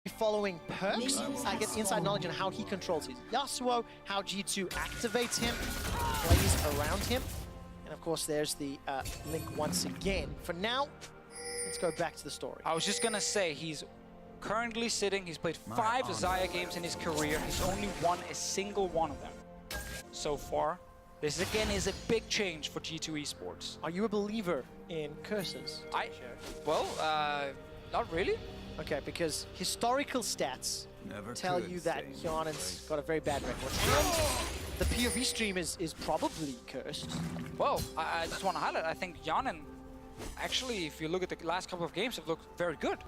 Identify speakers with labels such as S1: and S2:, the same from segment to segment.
S1: Following Perkz, get the inside knowledge on how he controls his Yasuo, how G2 activates him, plays around him, and of course there's the link once again. For now, let's go back to the story.
S2: I was just gonna say, he's currently sitting, he's played 5 Xayah games in his career, he's only won a single one of them so far. This again is a big change for G2 Esports.
S1: Are you a believer in curses?
S2: Not really.
S1: Okay, because historical stats tell you that Yannen's got a very bad record. And the POV stream is probably cursed.
S2: Well, I just want to highlight, I think Yannen, actually, if you look at the last couple of games, have looked very good.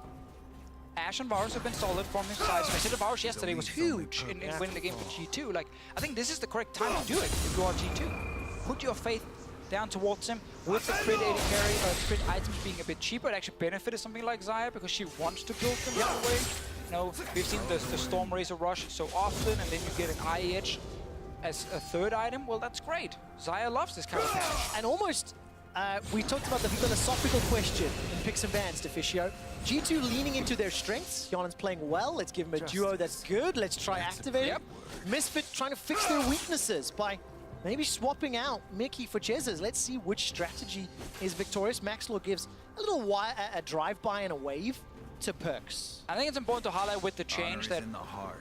S2: Ashe and Varus have been solid from his side. So I said Varus yesterday was huge in winning the game for G2. Like, I think this is the correct time to do it if you are G2. Put your faith down towards him with the crit 80 carry, crit items being a bit cheaper. It actually benefited something like Xayah because she wants to build them that way. You know, we've seen the Storm Razor rush so often, and then you get an Eye Edge as a third item. Well, that's great. Xayah loves this kind of pattern.
S1: And almost, we talked about the philosophical question in Picks and Bans, Deficio. G2 leaning into their strengths. Yannen's playing well. Let's give him a duo that's good. Let's try activating. Misfits trying to fix their weaknesses by maybe swapping out Mickey for Jesus. Let's see which strategy is victorious. Maxlor gives a little a drive-by and a wave to Perkz.
S2: I think it's important to highlight with the change that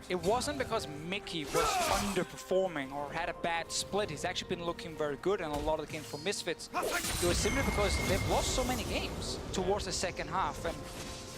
S2: it wasn't because Mickey was underperforming or had a bad split. He's actually been looking very good in a lot of the games for Misfits. It was simply because they've lost so many games towards the second half, and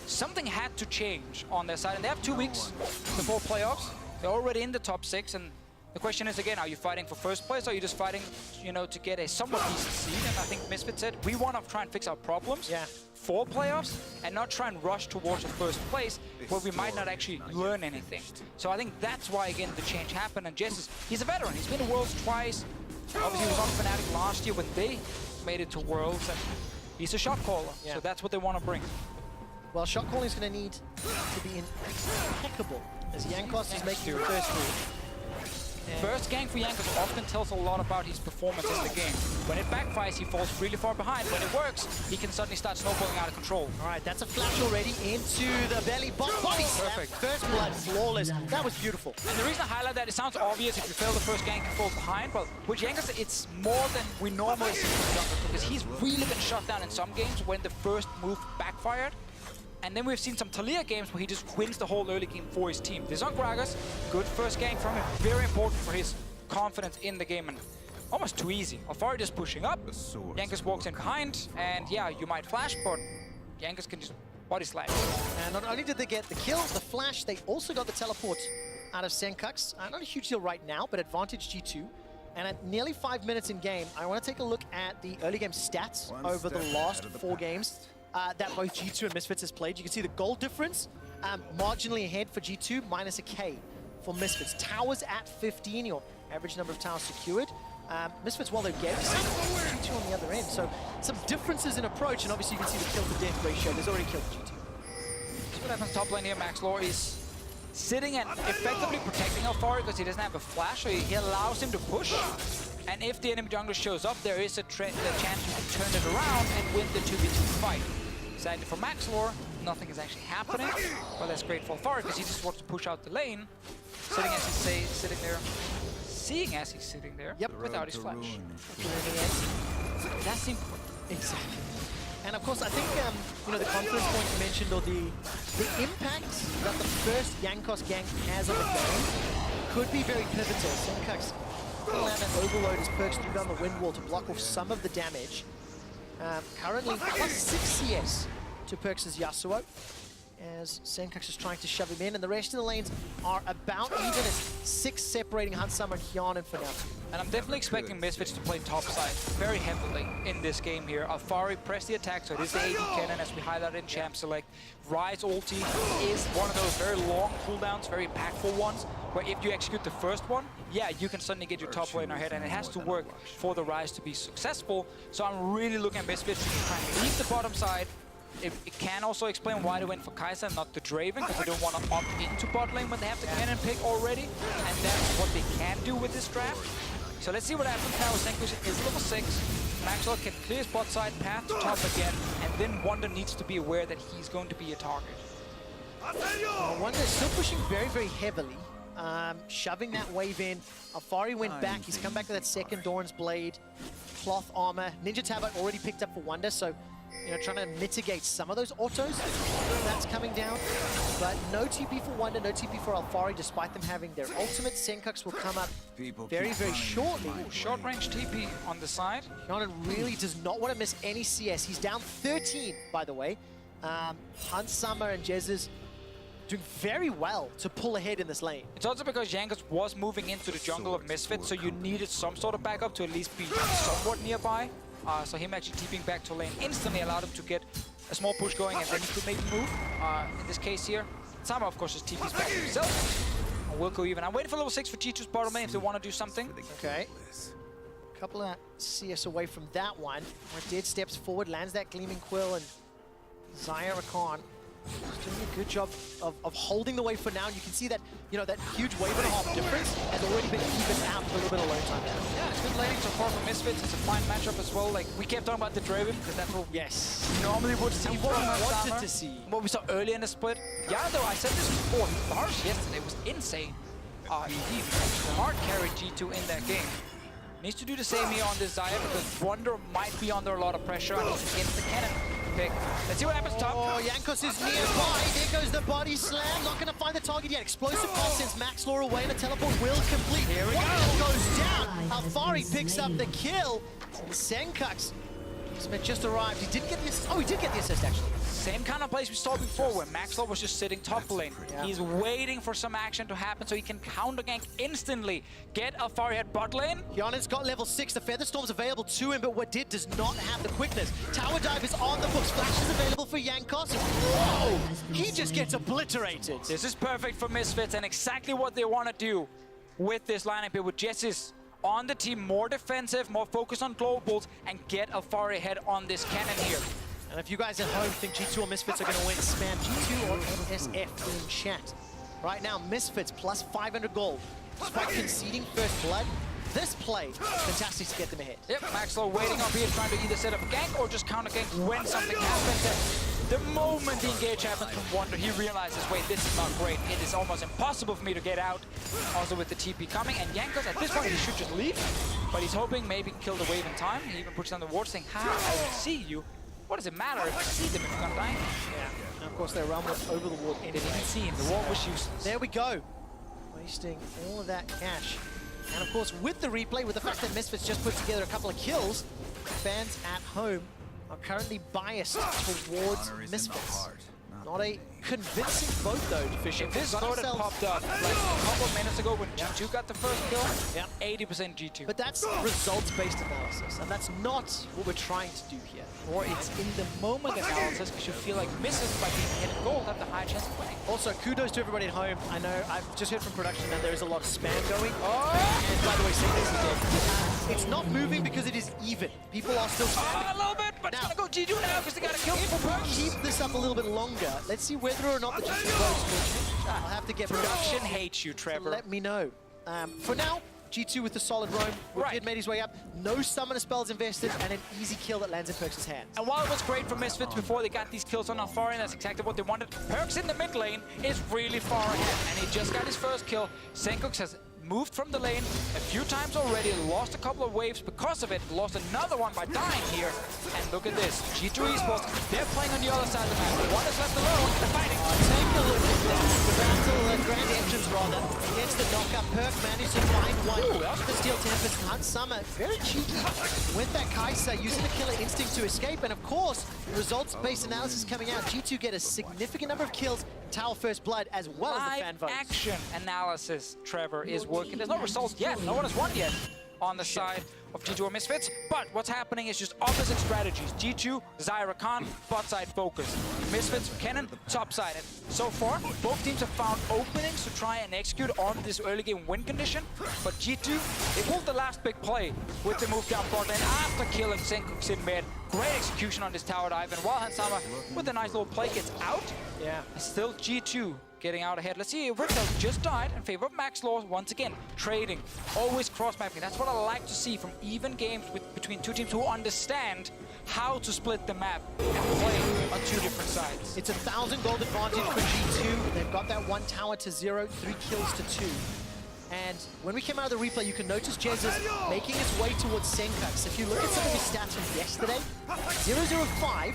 S2: something had to change on their side. And they have 2 weeks before playoffs. They're already in the top 6, and the question is again, are you fighting for first place, or are you just fighting, you know, to get a somewhat decent seed? And I think Misfits said, we want to try and fix our problems for playoffs and not try and rush towards a first place where we might not actually learn anything. So I think that's why, again, the change happened. And Jess, he's a veteran. He's been to Worlds twice. Obviously, he was on Fnatic last year when they made it to Worlds. And he's a shot caller, so that's what they want to bring.
S1: Well, shot calling is going to need to be impeccable as Jankos is making the first move.
S2: First gank for Jankos often tells a lot about his performance in the game. When it backfires, he falls really far behind. When it works, he can suddenly start snowballing out of control.
S1: All right, that's a flash already into the belly. Body
S2: perfect.
S1: First blood, flawless. That was beautiful.
S2: And the reason I highlight that, it sounds obvious if you fail the first gank, you fall behind, but with Jankos, it's more than we normally see from Jankos, because he's really been shut down in some games when the first move backfired. And then we've seen some Taliyah games where he just wins the whole early game for his team. This on Gragas, good first gank from him, very important for his confidence in the game, and almost too easy. Alfari just pushing up, Jankos walks in behind, and yeah, you might flash, but Jankos can just body slam.
S1: And not only did they get the kill, the flash, they also got the teleport out of Perkz. Not a huge deal right now, but advantage G2. And at nearly 5 minutes in game, I want to take a look at the early game stats over the last 4 games. That both G2 and Misfits has played. You can see the goal difference marginally ahead for G2, minus a K for Misfits. Towers at 15, your average number of towers secured. Misfits, while they're getting G2 on the other end. So some differences in approach, and obviously you can see the kill to death ratio. There's already killed G2.
S2: See what happens top lane here. Maxlor is sitting and effectively protecting Alfari because he doesn't have a flash, so he allows him to push. And if the enemy jungler shows up, there is a chance you can turn it around and win the 2v2 fight. Sadly for Maxlor, nothing is actually happening. Well, that's great for Alfari because he just wants to push out the lane, sitting as he's sitting there, seeing as he's sitting there, without his flash. That's important.
S1: Exactly. And of course, I think you know, the confidence point you mentioned, or the impact that the first Jankos gank has on the game could be very pivotal. Perkz pulling out an overload as Perkz threw down the wind wall to block off some of the damage. Currently plus 6 CS to Perkz' Yasuo, as Perkz is trying to shove him in, and the rest of the lanes are about even as 6 separating Hansama and Hyanen for now.
S2: And I'm definitely expecting Misfits to play topside very heavily in this game here. Alfari press the attack, so it is the AD cannon as we highlighted in Champ Select. Rise ulti is one of those very long cooldowns, very impactful ones, where if you execute the first one, yeah, you can suddenly get your top laner ahead, and it has to work for the Rise to be successful. So I'm really looking at Misfits to try and leave the bottom side. It can also explain why they went for Kai'Sa and not the Draven, because they don't want to opt into bot lane when they have the cannon pick already, and that's what they can do with this draft. So let's see what happens now. Senkushi is level 6. Maxwell can clear his bot side, path to top again, and then Wonder needs to be aware that he's going to be a target.
S1: Wonder's still pushing very, very heavily, shoving that wave in. Alfari went back. He's come back with that second Doran's Blade, cloth armor. Ninja Tabak already picked up for Wonder, so trying to mitigate some of those autos. That's coming down. But no TP for Wonder, no TP for Alfari, despite them having their ultimate. Senkux will come up very, very shortly.
S2: Ooh, short-range TP on the side.
S1: Hyonan really does not want to miss any CS. He's down 13, by the way. Hunt Summer and Jesus doing very well to pull ahead in this lane.
S2: It's also because Jankos was moving into the jungle of Misfits, so you needed some sort of backup to at least be somewhat nearby. So him actually TPing back to lane instantly allowed him to get a small push going, and then he could maybe move. In this case here, Sama of course just TPs back to himself. And we'll go even. I'm waiting for level 6 for G2's bottom lane if they want to do something.
S1: Okay. A couple of CS away from that one. Dead steps forward, lands that Gleaming Quill, and Zaya Rakan is doing a good job of holding the wave for now. And you can see that, that huge wave and a half difference has already been evened out with a little bit of low time now.
S2: Yeah, it's good laning so far for Misfits. It's a fine matchup as well. Like, we kept talking about the Draven, because that's what we normally would see
S1: what we wanted to see.
S2: What we saw early in the split. Yeah, though, I said this before. The bars yesterday was insane. He hard carried G2 in that game. Needs to do the same here on this Zaya, because Wonder might be under a lot of pressure and he's against the cannon pick. Let's see what happens top.
S1: Oh, Jankos is nearby. There goes the body slam. Not going to find the target yet. Explosive pass sends Max Law away, and the teleport will complete. Here we go. Goes down. Alfari picks up the kill. Senkux just arrived. He didn't get the assist. Oh, he did get the assist, actually.
S2: Same kind of place we saw before, where Maxwell was just sitting top lane. Yeah. He's waiting for some action to happen so he can counter gank instantly. Get Alfari at bot lane.
S1: Hyonan's got level 6. The Featherstorm's available to him, but Wadid does not have the quickness. Tower Dive is on the books. Flash is available for Jankos. Whoa! He just gets obliterated.
S2: This is perfect for Misfits and exactly what they want to do with this lineup here, with Jessis on the team, more defensive, more focused on globals, and get Alfari ahead on this cannon here.
S1: And if you guys at home think G2 or Misfits are going to win, spam G2 or NSF in chat. Right now, Misfits plus 500 gold. Despite conceding first blood, this play, fantastic to get them ahead.
S2: Yep, Maxwell waiting up here, trying to either set up a gank or just counter gank when something happens. The moment the engage happens from Wonder, he realizes, wait, this is not great. It is almost impossible for me to get out. Also with the TP coming, and Jankos at this point, he should just leave. But he's hoping maybe kill the wave in time. He even puts down the ward saying, ha, I will see you. What does it matter if I see them if you're gonna die?
S1: Yeah, and of course their realm was over the wall anyway.
S2: Didn't even see him, the wall was useless.
S1: There we go. Wasting all of that cash. And of course with the replay, with the fact that Misfits just put together a couple of kills, fans at home are currently biased towards Misfits. Not a convincing vote though, Fisher.
S2: If this vote had popped up like a couple of minutes ago when G2 got the first kill, 80% G2.
S1: But that's results-based analysis, and that's not what we're trying to do here.
S2: Or it's in the moment analysis, because you feel like misses by being hit in gold have the high chance of winning.
S1: Also, kudos to everybody at home. I know I've just heard from production that there is a lot of spam going. Oh! And by the way, Senkux is dead. It's not moving because it is even. People are still spamming.
S2: A little bit, but now, it's gonna go G2 now because they got to kill me for Perkz.
S1: Keep this up a little bit longer. Let's see whether or not the G2 votes. I'll have to get
S2: production hates you, Trevor.
S1: So let me know. For now, G2 with the solid roam. Wicked made his way up. No summoner spells invested, and an easy kill that lands in Perkz' hands.
S2: And while it was great for Misfits before they got these kills on Alfari, and that's exactly what they wanted, Perkz in the mid lane is really far ahead, and he just got his first kill. Senkux has moved from the lane a few times already, lost a couple of waves because of it, lost another one by dying here. And look at this, G2 Esports, they're playing on the other side of the map. One is left alone, they're fighting.
S1: Take a look at that. The battle, grand entrance rather, gets the knockup. Perk managed to find one. The Steel Tempest, Hunt Summer, very cheeky with that Kai'Sa, using the killer instinct to escape. And of course, results-based analysis coming out. G2 get a significant number of kills, Tower First Blood, as well as the fan votes.
S2: Action analysis, Trevor, is working. There's no results yet. No one has won yet on the side of G2 or Misfits. But what's happening is just opposite strategies. G2, Zaya Rakan, bot side focus. Misfits, Kennen, top side. And so far, both teams have found openings to try and execute on this early game win condition. But G2, they pulled the last big play with the move down bot lane after killing Senkux in mid. Great execution on this tower dive. And while Hansama, with a nice little play, gets out, still G2 getting out ahead. Let's see, Riptide just died in favor of Max Law. Once again, trading, always cross-mapping. That's what I like to see from even games between two teams who understand how to split the map and play on two different sides.
S1: It's 1,000 gold advantage for G2. They've got that 1 tower to 0, 3 kills to 2. And when we came out of the replay, you can notice Jez is making his way towards Perkz. If you look at some of his stats from yesterday, 0-0-5.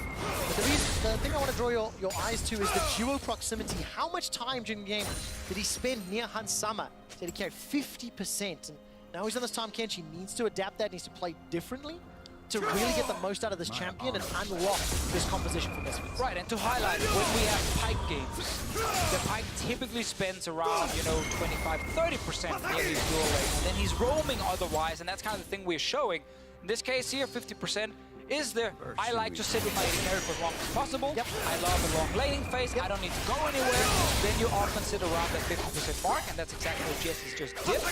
S1: But the thing I want to draw your eyes to is the duo proximity. How much time during the game did he spend near Hansama? Did he carry 50%? And now he's on this time Kench. He needs to adapt that, needs to play differently to really get the most out of this champion and unlock this composition for Misfits.
S2: Right, and to highlight, when we have Pyke games, the Pyke typically spends around, 25-30% near his dual lane, and then he's roaming otherwise, and that's kind of the thing we're showing. In this case here, 50% is the, I like to sit with my generic as long as possible.
S1: Yep.
S2: I love the long laning phase. Yep. I don't need to go anywhere. Then you often sit around that 50% mark, and that's exactly what Jess has just did.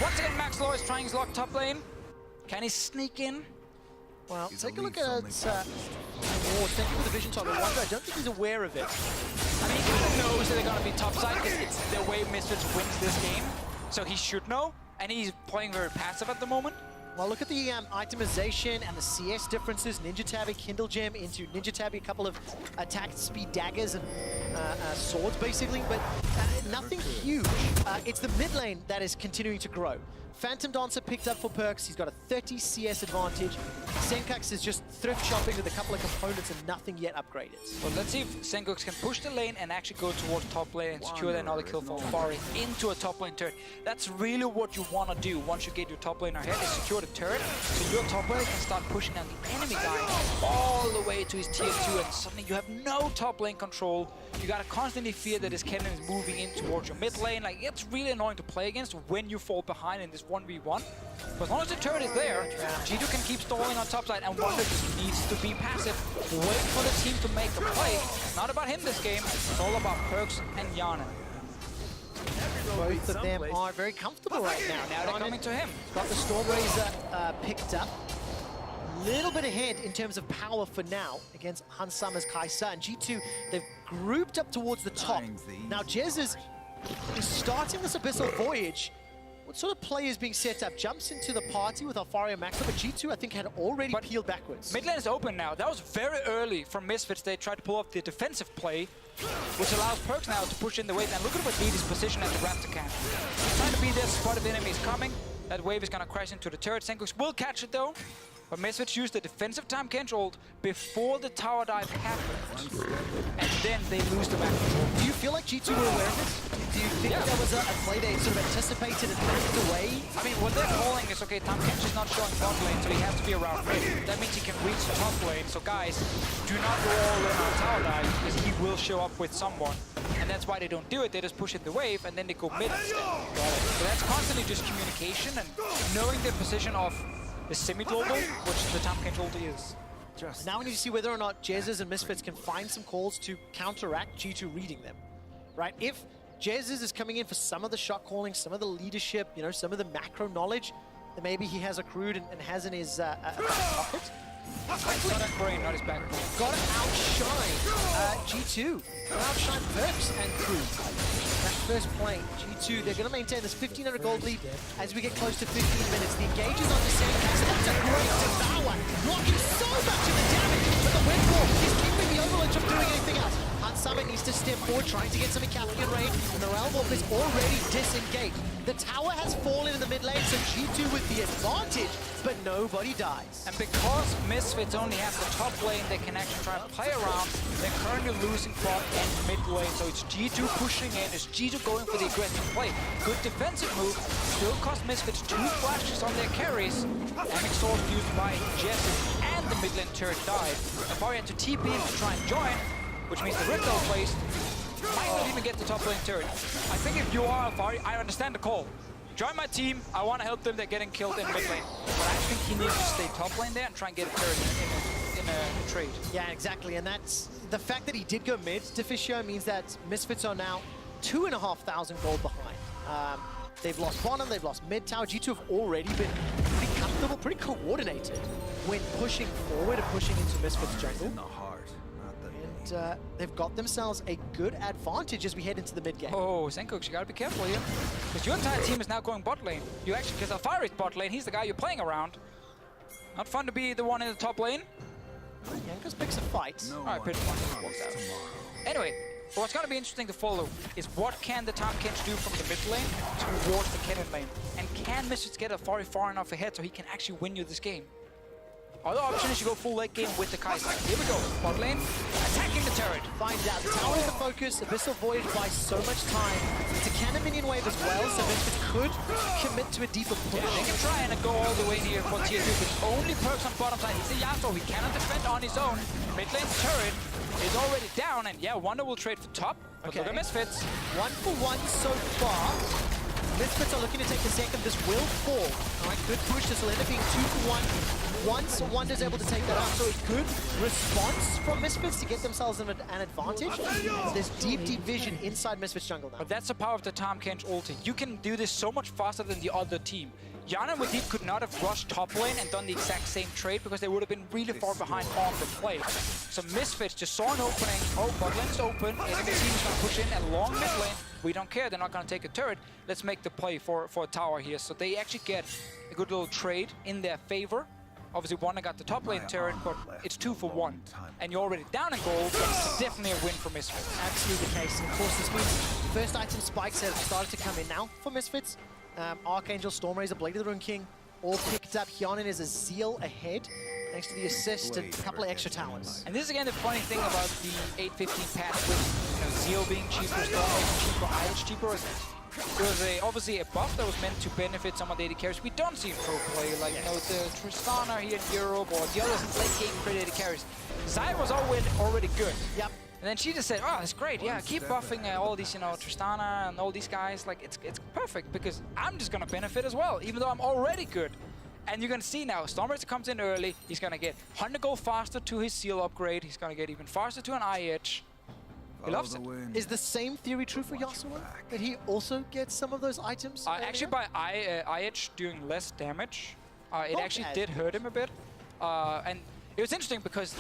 S2: Once again, Max Law is trying his luck top lane. Can he sneak in?
S1: Well, take a look at thank you for the vision, Tom. I don't think he's aware of it.
S2: I mean, he kind of knows that they're going to be topside because it's the way Misfits wins this game. So he should know, and he's playing very passive at the moment.
S1: Well, look at the itemization and the CS differences. Ninja Tabby, Kindle Gem into Ninja Tabby, a couple of attack speed daggers and swords, basically, but nothing huge. It's the mid lane that is continuing to grow. Phantom Dancer picked up for Perkz. He's got a 30 CS advantage. Perkz is just thrift shopping with a couple of components and nothing yet upgraded.
S2: Well, let's see if Perkz can push the lane and actually go towards top lane and secure another kill for Fari into a top lane turret. That's really what you want to do once you get your top lane ahead, is secure the turret, so your top lane can start pushing down the enemy guy all the way to his tier 2, and suddenly you have no top lane control. You gotta constantly fear that his cannon is moving in towards your mid lane. Like, it's really annoying to play against when you fall behind in this 1v1. But as long as the turret is there, G2 can keep stalling on top side, and Wonder just needs to be passive. Wait for the team to make a play. It's not about him this game, it's all about Perkz and Yana.
S1: Both of them are very comfortable right now.
S2: Now they're coming to him.
S1: Got the Storm Razor picked up. Little bit ahead in terms of power for now against Hansama's Kaisa, and G2, they've grouped up towards the top. Now Jez is starting this Abyssal Voyage. What sort of play is being set up? Jumps into the party with Alfaria Maxo, but G2 I think had already peeled backwards.
S2: Mid lane is open now. That was very early from Misfits. They tried to pull off the defensive play, which allows Perkz now to push in the wave. And look at what Lead is positioned at the Raptor camp. He's trying to be there, spot of the enemy is coming. That wave is going to crash into the turret. Perkz will catch it though. But Misfits used the defensive time control before the tower dive happened. And then they lose the map control.
S1: Do you feel like G2 were aware of this? Do you think that was a play they sort of anticipated and backed away?
S2: I mean, what they're calling is, okay, Tam Kench is not showing bot lane, so he has to be around mid. That means he can reach the top lane. So guys, do not go all in on tower dive, because he will show up with someone. And that's why they don't do it. They just push in the wave, and then they go mid instead. So that's constantly just communication and knowing the position of the semi-global, which the Tam Kench ulti is.
S1: Now we need to see whether or not Jez's and Misfits can find some calls to counteract G2 reading them, right? If Jez's is coming in for some of the shot calling, some of the leadership, some of the macro knowledge that maybe he has accrued and has in his back pocket.
S2: Not his brain, not his back.
S1: Got to outshine G2. Got to outshine Perkz and crew. That first plane, G2, they're going to maintain this 1,500 gold lead as we get close to 15 minutes. The engage is on the same cast. That's a great devour, blocking so much of the damage, but the windfall is keeping the Overlord from doing anything else. Hansama needs to step forward, trying to get some Caspian range, and the Realm Warp is already disengaged. The tower has fallen in the mid lane, so G2 with the advantage, but nobody dies.
S2: And because Misfits only have the top lane they can actually try and play around, they're currently losing bot and mid lane, so it's G2 pushing in, it's G2 going for the aggressive play. Good defensive move, still cost Misfits 2 flashes on their carries, and exhaust used by Jesse and the mid lane turret died. Alfaria had to TP in to try and join, which means the Riptide plays might not even get the top lane turret. I think if you are Alfaria, I understand the call. Join my team, I want to help them, they're getting killed in mid lane. But I think he needs to stay top lane there and try and get a turret in a trade.
S1: Yeah, exactly, and that's the fact that he did go mid to Fisher means that Misfits are now 2,500 gold behind. They've lost bottom, they've lost mid tower. G2 have already been pretty comfortable, pretty coordinated when pushing forward and pushing into Misfits jungle. And they've got themselves a good advantage as we head into the mid game.
S2: Oh, Zenkox, you gotta be careful here. Because your entire team is now going bot lane. You actually, because Alfari's bot lane, he's the guy you're playing around. Not fun to be the one in the top lane.
S1: Jankos picks a fight.
S2: Alright, pretty much just walks out. Anyway, what's gonna be interesting to follow is what can the Tahm Kench do from the mid lane towards the Kennen lane. And can Misfits get Alfari far enough ahead so he can actually win you this game? Other option is you go full late game with the Kai'Sa. Here we go. Bot lane, attacking the turret.
S1: Finds out. The tower is the focus. Abyssal Void buys so much time. It's a cannon minion wave as well, so Misfits could commit to a deeper push.
S2: Yeah, they can try and go all the way here for tier 2, but only Perkz on bottom side. He's a Yasuo. He cannot defend on his own. Mid lane turret is already down, and yeah, Wonder will trade for top. But look at Misfits.
S1: 1-for-1 so far. Misfits are looking to take the second. This will fall. All right, good push. This will end up being 2-for-1. Once Wonder's able to take that out, so a good response from Misfits to get themselves an advantage. There's deep vision inside Misfits jungle now.
S2: But that's the power of the Tahm Kench ulti. You can do this so much faster than the other team. Yana and Wadid could not have rushed top lane and done the exact same trade because they would have been really far behind on the play. So Misfits just saw an opening. Oh, bot lane is open. Enemy team is going to push in a long mid lane. We don't care. They're not going to take a turret. Let's make the play for a tower here. So they actually get a good little trade in their favor. Obviously, Wonder got the top lane turret, but it's 2-for-1. And you're already down in gold, so it's definitely a win for Misfits.
S1: Absolutely the case. And of course, this means first item spikes have started to come in now for Misfits. Archangel, Stormrazor, Blade of the Rune King, all picked up. Hyonin is a Zeal ahead, thanks to the assist and a couple of extra towers.
S2: And this is again the funny thing about the 8-15 patch with Zeal being cheaper, Stormrazor cheaper, IH cheaper. There was obviously a buff that was meant to benefit some of the AD carries we don't see in pro play, like the Tristana here in Europe or the other late game crit AD carries. Zaya was already good.
S1: Yep.
S2: And then she just said, oh, that's great, yeah, keep buffing all these, Tristana and all these guys. Like, it's perfect because I'm just going to benefit as well, even though I'm already good. And you're going to see now, Stormrazor comes in early. He's going to get 100 gold faster to his seal upgrade. He's going to get even faster to an IH. He loves it.
S1: Is the same theory true for Yasuo? That he also gets some of those items?
S2: Actually, by IH doing less damage, it actually did hurt him a bit. And it was interesting because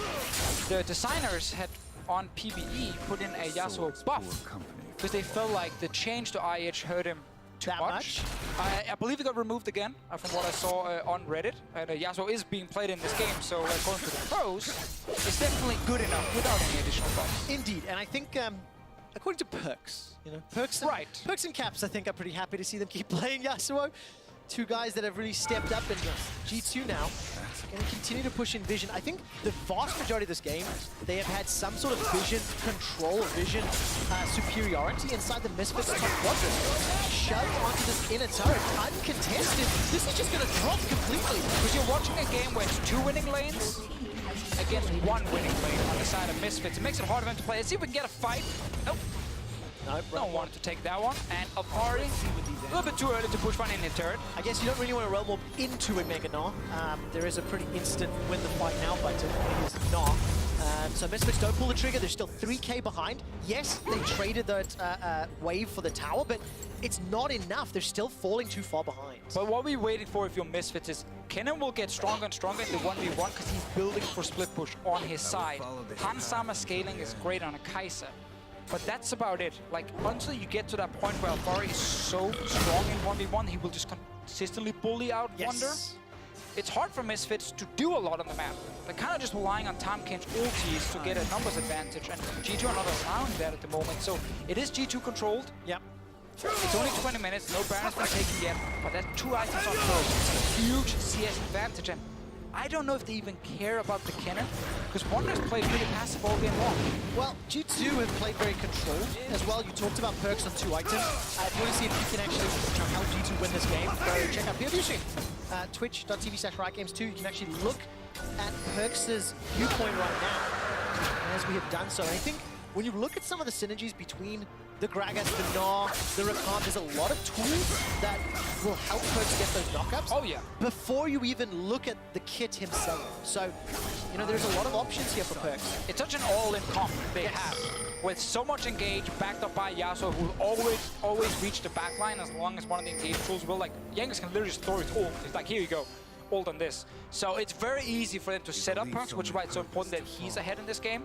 S2: the designers had on PvE put in a Yasuo buff because they felt like the change to IH hurt him too much. I believe it got removed again from what I saw on Reddit. And Yasuo is being played in this game, so according to the pros, it's definitely good enough without any additional buffs.
S1: Indeed, and I think according to Perkz, Perkz and Caps, I think are pretty happy to see them keep playing Yasuo. Two guys that have really stepped up in G2 now and continue to push in vision. I think the vast majority of this game, they have had some sort of vision control, vision superiority inside the Misfits top quadrant. Shoved onto this inner turret, uncontested. This is just going to drop completely.
S2: Because you're watching a game where it's 2 winning lanes against 1 winning lane on the side of Misfits. It makes it hard for them to play. Let's see if we can get a fight. Nope. Don't want to take that one. And Alfari, a little bit too early to push one in the turret.
S1: I guess you don't really want to realm up into a Mega Gnar. There is a pretty instant win the fight now button. It is Gnar. So Misfits don't pull the trigger. They're still 3k behind. Yes, they traded that wave for the tower, but it's not enough. They're still falling too far behind.
S2: But what we're waiting for if you're Misfits is Kennen will get stronger and stronger in the 1v1 because he's building for split push on his side. Hansama scaling is great on a Kai'Sa. But that's about it. Like, until you get to that point where Alfari is so strong in 1v1, he will just consistently bully out Wonder. It's hard for Misfits to do a lot on the map. They're kind of just relying on Tahm Kench ultis to get a numbers advantage, and G2 are not allowing that at the moment. So it is G2 controlled.
S1: Yep.
S2: It's only 20 minutes, no Baron's been taken yet, but there's 2 items on first. It's a huge CS advantage, and I don't know if they even care about the Kennen, because Wander's played pretty passive all game long.
S1: Well, G2 have played very controlled as well. You talked about Perkz on 2 items. If you want to see if you can actually help G2 win this game, go check out POV. Twitch.tv/RiotGames2. You can actually look at Perkz's viewpoint right now, as we have done so. And I think when you look at some of the synergies between the Gragas, the Gnar, the Rakan, there's a lot of tools that will help Perkz get those knockups.
S2: Oh, yeah.
S1: Before you even look at the kit himself. So, you know, there's a lot of options here for Perkz.
S2: It's such an all-in comp they have. With so much engage, backed up by Yasuo, who will always reach the backline as long as one of the engage tools will. Like, Jankos can literally just throw his ult. It's like, here you go. ult on this. So it's very easy for them to set up Perkz, which is why it's so important that he's ahead in this game.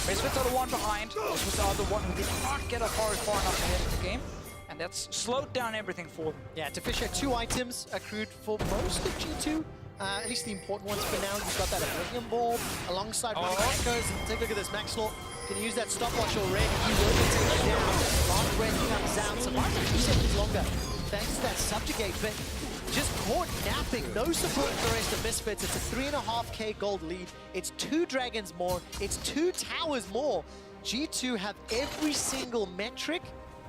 S2: Misfits are the one behind. Misfits are the one who did not get far enough ahead in the game. And that's slowed down everything for them.
S1: Yeah, Fisher, 2 items accrued for most of G2. At least the important ones for now. You've got that Oblivion Ball alongside one of the Echoes. Take a look at this, Maxlaw can use that stopwatch already. He will be taken down. Long breath comes out. So might be 2 seconds longer thanks to that subjugate. But just caught napping. No support for the rest of Misfits. It's a 3.5k gold lead. It's 2 dragons more. It's 2 towers more. G2 have every single metric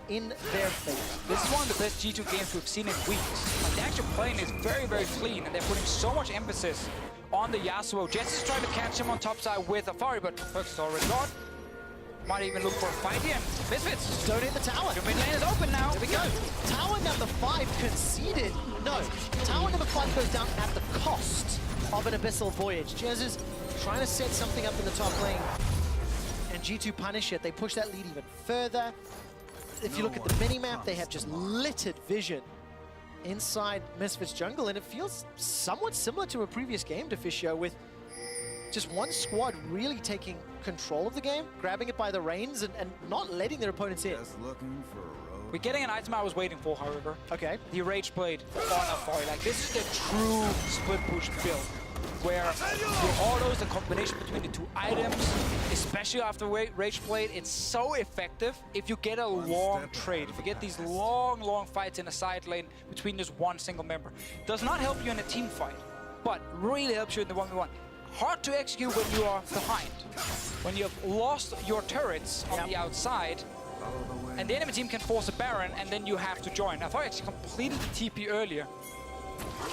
S1: in their favor.
S2: This is one of the best G2 games we've seen in weeks. Like, the actual playing is very, very clean, and they're putting so much emphasis on the Yasuo. Jess is trying to catch him on top side with Afari, but Perkz is already gone. Might even look for a fight here. Misfits,
S1: don't hit the tower.
S2: Your mid lane is open now.
S1: There we go. Tower number 5 conceded. No, tower number 5 goes down at the cost of an Abyssal Voyage. Jez is trying to set something up in the top lane, and G2 punish it. They push that lead even further. If you look at the mini-map, they have just littered vision inside Misfits jungle, and it feels somewhat similar to a previous game, Deficio, with just one squad really taking control of the game, grabbing it by the reins, and not letting their opponents in.
S2: We're getting an item I was waiting for, however.
S1: Okay.
S2: The Rage Blade on Afari. Like, this is the true split push build, where the autos, the combination between the 2 items, especially after Rage Blade, it's so effective if you get a long trade, if you get these long fights in a side lane between just one single member. Does not help you in a team fight, but really helps you in the 1v1. Hard to execute when you are behind. When you have lost your turrets on the outside, and the enemy team can force a Baron, and then you have to join. I thought I actually completed the TP earlier.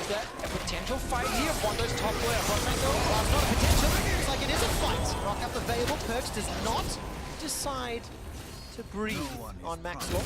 S2: Is that a potential fight here? Wonder's top player,
S1: Well, it's not a potential. It's like it is a fight. Rock up available. Perkz does not decide to breathe on Maxlaw.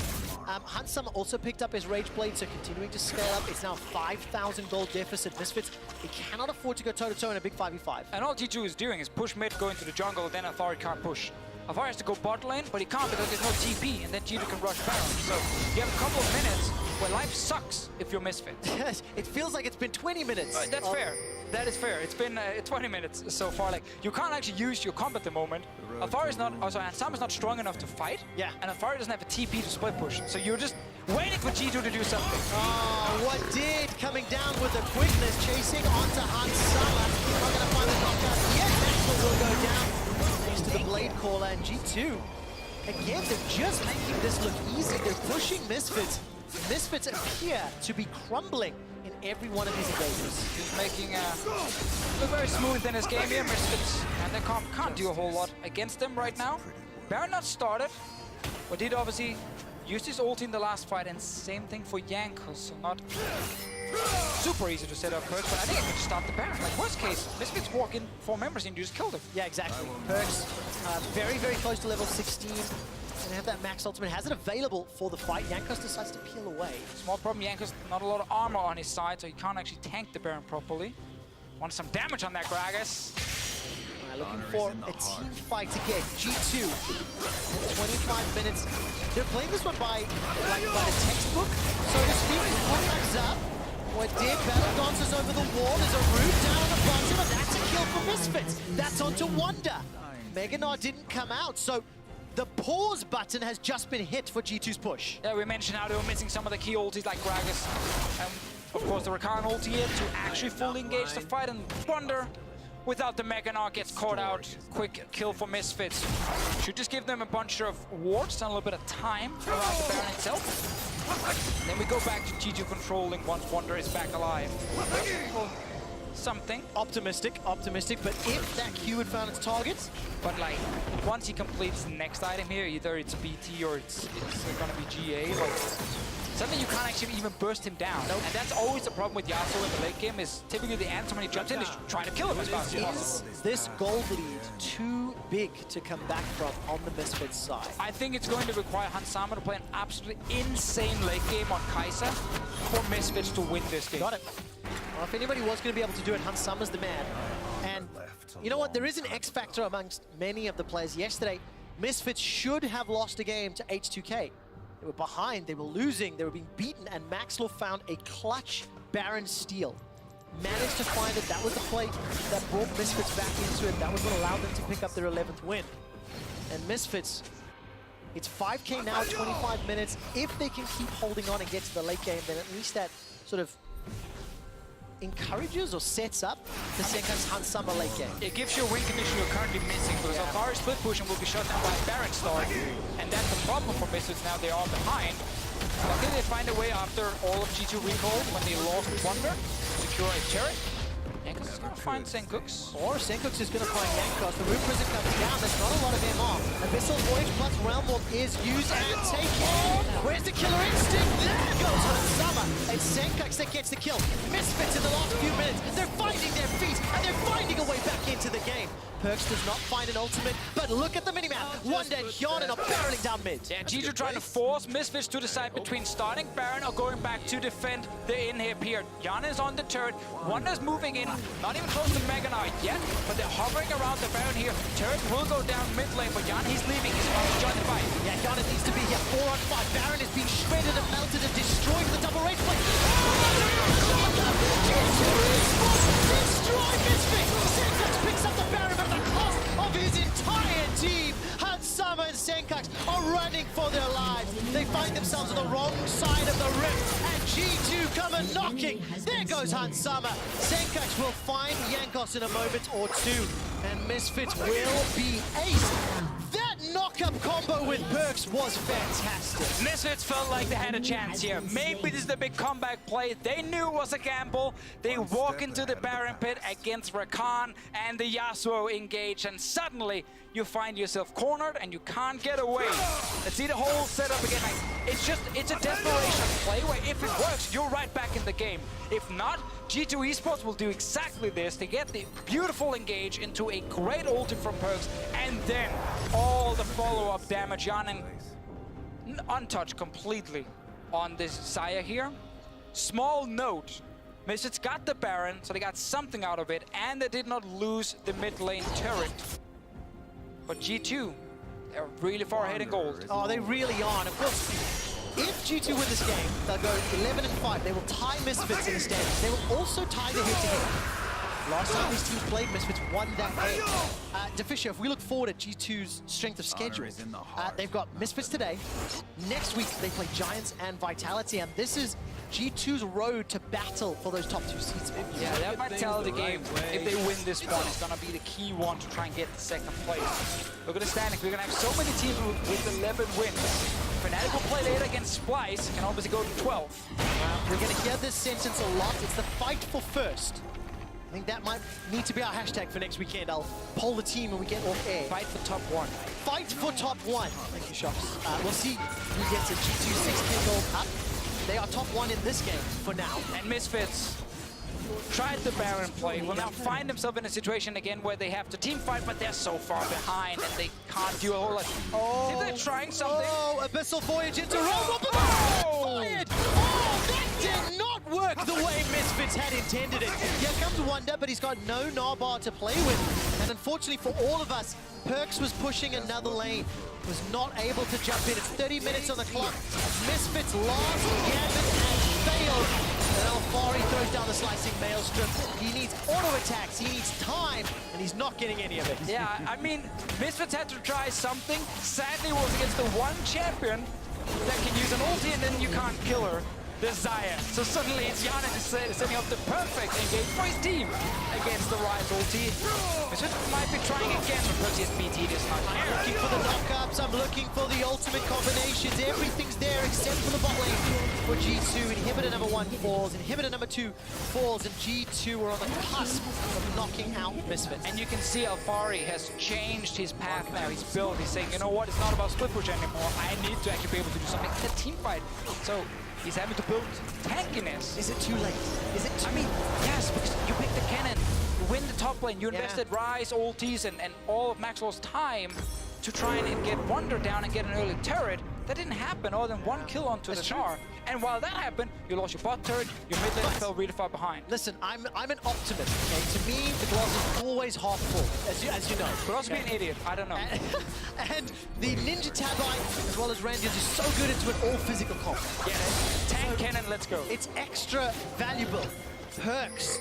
S1: Hunt Summer also picked up his Rage Blade, so continuing to scale up. It's now 5,000 gold deficit. Misfits, he cannot afford to go toe-to-toe in a big 5v5.
S2: And all G2 is doing is push mid, go into the jungle, then Afari can't push. Afari has to go bot lane, but he can't because there's no TP, and then G2 can rush Baron. So you have a couple of minutes where life sucks if you're Misfit.
S1: Yes, it feels like it's been 20 minutes.
S2: That's fair. That is fair. It's been 20 minutes so far. Like, you can't actually use your comp at the moment. Afari is not, and Sam is not strong enough to fight.
S1: Yeah.
S2: And Afari doesn't have a TP to split push. So you're just waiting for G2 to do something.
S1: Oh, what did coming down with the quickness, chasing onto Hunt Summer. Not going to find the knockout yet. Maxwell will go down. Thanks to the Blade Caller, and G2. Again, they're just making this look easy. They're pushing Misfits. Misfits appear to be crumbling in every one of these engagements.
S2: He's making look very smooth in his game here, Misfits. And they can't do a whole lot against them right now. Baron not started, but did obviously use his ulti in the last fight, and same thing for Jankos, so not super easy to set up Perkz, but I think I could start the Baron. Like, worst case, Misfits walk in 4 members and you just kill them.
S1: Yeah, exactly. Perkz, very, very close to level 16. And they have that max ultimate, has it available for the fight. Jankos decides to peel away.
S2: Small problem, Jankos, not a lot of armor on his side, so he can't actually tank the Baron properly. Wants some damage on that Gragas.
S1: Looking for a team fight again. G2, 25 minutes. They're playing this one by the textbook, so to speak. Contacts up. What did? Battle dances over the wall. There's a root down on the bottom, and that's a kill for Misfits. That's onto Wonder. Meganar didn't come out, so the pause button has just been hit for G2's push.
S2: Yeah, we mentioned how they were missing some of the key ultis like Gragas. And of course the Rakan ulti here to actually fully engage the fight, and Wonder without the Meganar gets caught out. Quick kill for Misfits. Should just give them a bunch of wards and a little bit of time around the Baron itself. And then we go back to G2 controlling once Wonder is back alive. Something.
S1: Optimistic, but if that Q had found its targets.
S2: But like, once he completes the next item here, either it's BT or it's gonna be GA, like, suddenly you can't actually even burst him down. Nope. And that's always the problem with Yasuo in the late game, is typically the answer when he jumps in is trying to kill him as fast as possible.
S1: Is this gold lead too big to come back from on the Misfits side?
S2: I think it's going to require Hunt Summer to play an absolutely insane late game on Kai'Sa for Misfits to win this game.
S1: Got it. Well, if anybody was going to be able to do it, Hunt Summer's the man. And you know what? There is an X factor amongst many of the players. Yesterday, Misfits should have lost a game to H2K. They were behind, they were losing, they were being beaten, and Maxlaw found a clutch Baron steal. managed to find it. That was the play that brought Misfits back into it. That was what allowed them to pick up their 11th win. And Misfits, it's 5K now, 25 minutes. If they can keep holding on and get to the late game, then at least that sort of encourages or sets up the Senkak's Hunt Summer late game.
S2: It gives you a win condition you're currently missing, because Alfari split push and will be shot down by Baron start. And that's the problem for Misfits now. They are behind. Luckily they find a way after all of G2 recall when they lost Wonder, secure a turret. Jankos is going to find Senkooks.
S1: Or Senkooks is going to find Jankos. The Root Prison comes down. There's not a lot of MR. Abyssal Voyage plus Realm Warp is used and taken. Where's the killer instinct? There goes Hunt Summer. It's Senkooks that gets the kill. Misfits in the last few minutes. They're finding their feet and they're finding a way back into the game. Perkz does not find an ultimate, but look at the minimap. Wonder and Hyonin are barreling down mid.
S2: Yeah, G2 trying to force Misfits to decide between starting Baron or going back to defend the in-hip here. Hyonin is on the turret. Wonder's moving in. Not even close to Mega Knight yet, but they're hovering around the Baron here. Turret will go down mid lane, but Hyonin, he's leaving. He's about to join the fight.
S1: Yeah, Hyonin needs to be here. 4 on 5. Baron is being shredded and melted and destroyed with the double rage play. Destroy Misfits! Senkooks picks up the Baron at the cost of his entire team. Hunt Summer and Senkooks are running for their lives. They find themselves on the wrong side of the rift, and G2 come a knocking. There goes Hunt Summer. Senkooks will find Jankos in a moment or two, and Misfits will be aced. That knock-up combo with Perkz was fantastic.
S2: Misfits felt like they had a chance here. Maybe this is the big comeback play. They knew it was a gamble. They walk into the Baron pit against Rakan and the Yasuo engage, and suddenly you find yourself cornered and you can't get away. Let's see the whole setup again. It's a desperation play where if it works, you're right back in the game. If not, G2 Esports will do exactly this. They get the beautiful engage into a great ulti from Perkz, and then all the follow-up damage. Hyonin untouched completely on this Xayah here. Small note, Misfits got the Baron, so they got something out of it, and they did not lose the mid lane turret. But G2, they're really far ahead in gold.
S1: Oh, they really are. And of course, if G2 win this game, they'll go 11-5. They will tie Misfits in the standings. They will also tie the head-to-head. Last time these teams played, Misfits won that game. Deficio, if we look forward at G2's strength of schedule, they've got Misfits today. Next week, they play Giants and Vitality, and this is G2's road to battle for those top 2 seeds.
S2: Yeah, that Vitality game, if they win this one, is going to be the key one to try and get the second place. Look at the standings. We're going to have so many teams with 11 wins. Fnatic will play later against Splice, can obviously go to 12.
S1: We're going to hear this sentence a lot. It's the fight for first. I think that might need to be our hashtag for next weekend. I'll poll the team when we get off air.
S2: Fight for top 1.
S1: Fight for top 1. Thank you, Shops. We'll see who gets a G2 6K gold up. They are top 1 in this game for now.
S2: And Misfits tried the Baron play, will now find themselves in a situation again where they have to team fight, but they're so far behind and they can't do a whole lot. Oh, they're trying something.
S1: Oh, Abyssal Voyage into Realm. Fired! Oh, that did not work the way Misfits had intended it. Here comes Wonder, but he's got no Narbar to play with. And unfortunately for all of us, Perkz was pushing another lane. Was not able to jump in. It's 30 minutes on the clock. Misfits last gambit and failed. And Alfari throws down the slicing maelstrom. He needs auto attacks, he needs time, and he's not getting any of it.
S2: Yeah, I mean, Misfits had to try something. Sadly, it was against the one champion that can use an ulti and then you can't kill her. The Xayah. So suddenly it's Hyonin setting up the perfect engage for his team against the Rise ulti. Misfits might be trying again, but Perkz BT this time.
S1: I'm looking for the knockups, I'm looking for the ultimate combinations. Everything's there except for the bot lane for G2. Inhibitor number 1 falls, inhibitor number 2 falls, and G2 are on the cusp of knocking out Misfits.
S2: And you can see Alfari has changed his path now. He's built, he's saying, you know what, it's not about split push anymore. I need to actually be able to do something in a team fight. So he's having to build tankiness.
S1: Is it too late? Is it too
S2: I mean, yes, because you pick the cannon, you win the top lane, you invested Rise, ultis, and all of Maxwell's time to try and get Wonder down and get an early turret. That didn't happen, other than 1 kill onto the Char. And while that happened, you lost your bot turret, your mid lane fell really far behind.
S1: Listen, I'm an optimist, okay? To me, the glass is always half full, as you know.
S2: But also be an idiot, I don't know.
S1: And the Ninja Tabite, as well as Randy, is so good into an all-physical comp.
S2: Yeah, tank cannon, let's go.
S1: It's extra valuable. Perkz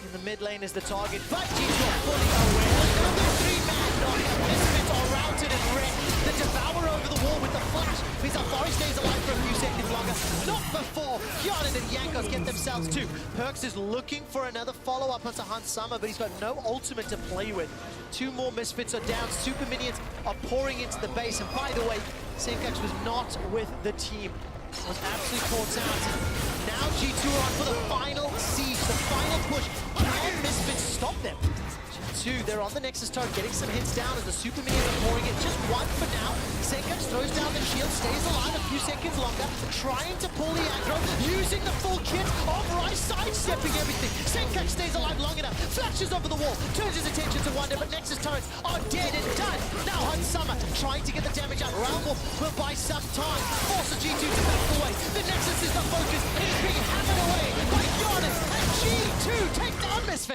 S1: in the mid lane is the target, but G2 are fully aware. Another 3-man knock. Misfits are routed and wrecked. The Devour over the wall with the flash means Alfari stays alive for a few seconds longer. Not before Yarden and Yankos get themselves too. Perkz is looking for another follow-up onto Hunt Summer, but he's got no ultimate to play with. 2 more Misfits are down. Super minions are pouring into the base. And by the way, Perkz was not with the team. Was absolutely caught out. Now G2 are on for the final siege, the final push. Can Misfits stop them? G2, they're on the Nexus turret, getting some hits down as the super minions are pouring it. Just one for now. Perkz throws down the shield, stays alive a few seconds longer, trying to pull the aggro, using the full kit of Rice, sidestepping everything. Perkz stays alive long enough, flashes over the wall, turns his attention to Wonder, but Nexus turrets are dead and done. Now Hunt Summer trying to get the damage out. Roundwolf will buy some time, forces G2 to back away. The Nexus is the focus, it is being hammered away by Giannis, and G2 take down Misfit.